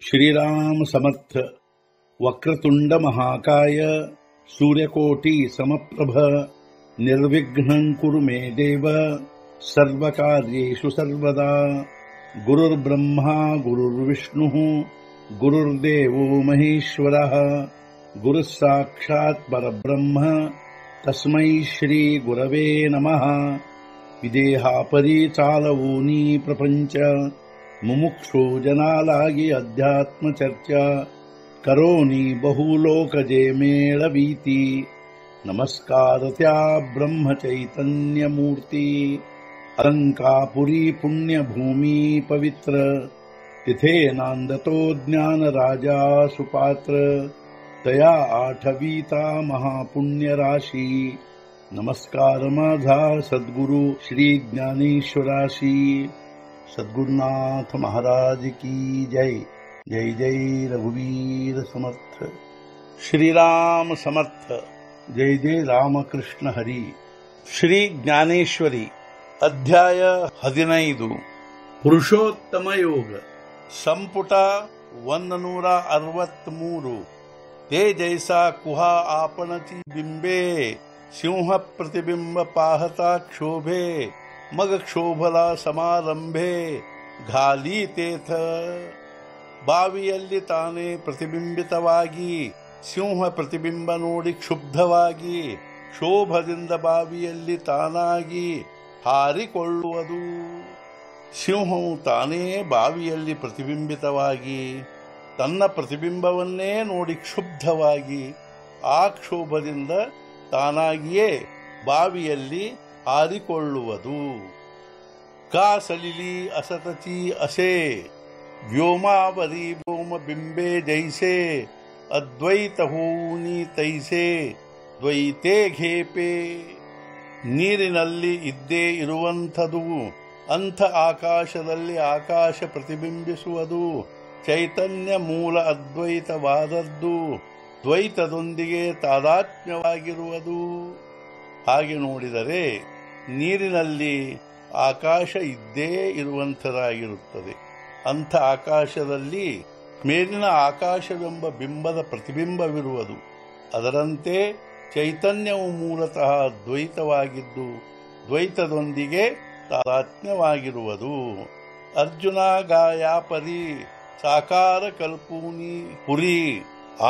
श्रीराम समर्थ। वक्रतुंड महाकाय सूर्यकोटि समप्रभ निर्विघ्नं कुरु मे देव सर्वकार्येषु सर्वदा। गुरुर्ब्रह्मा गुरुर्विष्णुः गुरुर्देवो महेश्वरः गुरुः साक्षात् परब्रह्म तस्मै श्री गुरवे नमः। विदेहापरि चालवूनी प्रपंच मुमुक्षु जनालागी अध्यात्म चर्चा करोनी बहुलोकजे मेळवीती। नमस्कार त्या ब्रह्म चैतन्य मूर्ती। अलंकापुरी पुण्यभूमी पवित्र तिथे नांदतो ज्ञान राजा सुपात्र। तया आठवीता महापुण्य राशी नमस्कार माझा सद्गुरु श्री ज्ञानेश्वराशी। सद्गुरुनाथ महाराज की जय। जय जय रघुवीर समर्थ। श्रीराम समर्थ। जय जय रामकृष्ण हरी। ಶ್ರೀ ಜ್ಞಾನೇಶ್ವರಿ ಅಧ್ಯಾಯ 15 ಪುರುಷೋತ್ತಮ ಯೋಗ ಸಂಪುಟ 163 ते जैसा कुहा आपणची बिंबे सिंह प्रतिबिंब पाहता क्षोभे मग क्षोभला समाರಂಭೆ ಘಾಲಿ ತೇಥ। ಬಾವಿಯಲ್ಲಿ ತಾನೇ ಪ್ರತಿಬಿಂಬಿತವಾಗಿ ಸಿಂಹ ಪ್ರತಿಬಿಂಬ ನೋಡಿ ಕ್ಷುಬ್ಧವಾಗಿ ಕ್ಷೋಭದಿಂದ ಬಾವಿಯಲ್ಲಿ ತಾನಾಗಿ ಹಾರಿಕೊಳ್ಳುವುದು। ಸಿಂಹವು ತಾನೇ ಬಾವಿಯಲ್ಲಿ ಪ್ರತಿಬಿಂಬಿತವಾಗಿ ತನ್ನ ಪ್ರತಿಬಿಂಬವನ್ನೇ ನೋಡಿ ಕ್ಷುಬ್ಧವಾಗಿ ಆ ಕ್ಷೋಭದಿಂದ ತಾನಾಗಿಯೇ ಬಾವಿಯಲ್ಲಿ ಹಾರಿಕೊಳ್ಳುವುದು। ಕಾಸಲಿಲಿ असतची असे व्योमावरी व्योम बिंबे जैसे अद्वैत होऊनी तैसे ದ್ವೈತೆ ಘೇಪೆ। ನೀರಿನಲ್ಲಿ ಇದ್ದೇ ಇರುವಂಥದು ಅಂಥ ಆಕಾಶದಲ್ಲಿ ಆಕಾಶ ಪ್ರತಿಬಿಂಬಿಸುವುದು ಚೈತನ್ಯ ಮೂಲ ಅದ್ವೈತವಾದದ್ದು ದ್ವೈತದೊಂದಿಗೆ ತಾದಾತ್ಮ್ಯವಾಗಿರುವುದು। ಹಾಗೆ ನೋಡಿದರೆ ನೀರಿನಲ್ಲಿ ಆಕಾಶ ಇದ್ದೇ ಇರುವಂಥದ್ದಾಗಿರುತ್ತದೆ। ಅಂಥ ಆಕಾಶದಲ್ಲಿ ಮೇಲಿನ ಆಕಾಶವೆಂಬ ಬಿಂಬದ ಪ್ರತಿಬಿಂಬವಿರುವುದು। ಅದರಂತೆ ಚೈತನ್ಯವು ಮೂಲತಃ ದ್ವೈತವಾಗಿದ್ದು ದ್ವೈತದೊಂದಿಗೆ ತಾದಾತ್ಮ್ಯವಾಗಿರುವುದು। ಅರ್ಜುನ ಗಾಯಾಪರಿ ಸಾಕಾರ ಕಲ್ಪೂನಿ ಪುರಿ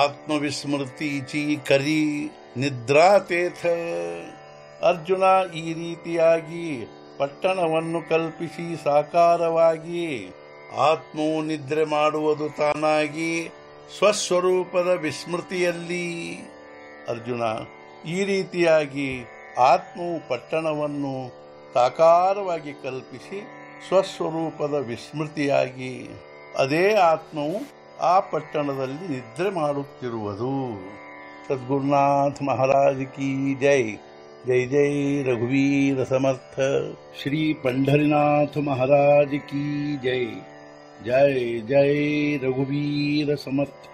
ಆತ್ಮವಿಸ್ಮೃತಿಚಿ ಕರಿ ನಿದ್ರಾತೇಥ। ಅರ್ಜುನ ಈ ರೀತಿಯಾಗಿ ಪಟ್ಟಣವನ್ನು ಕಲ್ಪಿಸಿ ಸಾಕಾರವಾಗಿ ಆತ್ಮವು ನಿದ್ರೆ ಮಾಡುವುದು ತಾನಾಗಿ ಸ್ವಸ್ವರೂಪದ ವಿಸ್ಮೃತಿಯಲ್ಲಿ। ಅರ್ಜುನ ಈ ರೀತಿಯಾಗಿ ಆತ್ಮವು ಪಟ್ಟಣವನ್ನು ಸಾಕಾರವಾಗಿ ಕಲ್ಪಿಸಿ ಸ್ವಸ್ವರೂಪದ ವಿಸ್ಮೃತಿಯಾಗಿ ಅದೇ ಆತ್ಮವು ಆ ಪಟ್ಟಣದಲ್ಲಿ ನಿದ್ರೆ ಮಾಡುತ್ತಿರುವುದು। ಸದ್ಗುರುನಾಥ ಮಹಾರಾಜ್ ಕಿ ಜೈ। जय जय रघुवीर समर्थ। श्री पंढरीनाथ महाराज की जय। जय जय रघुवीर समर्थ।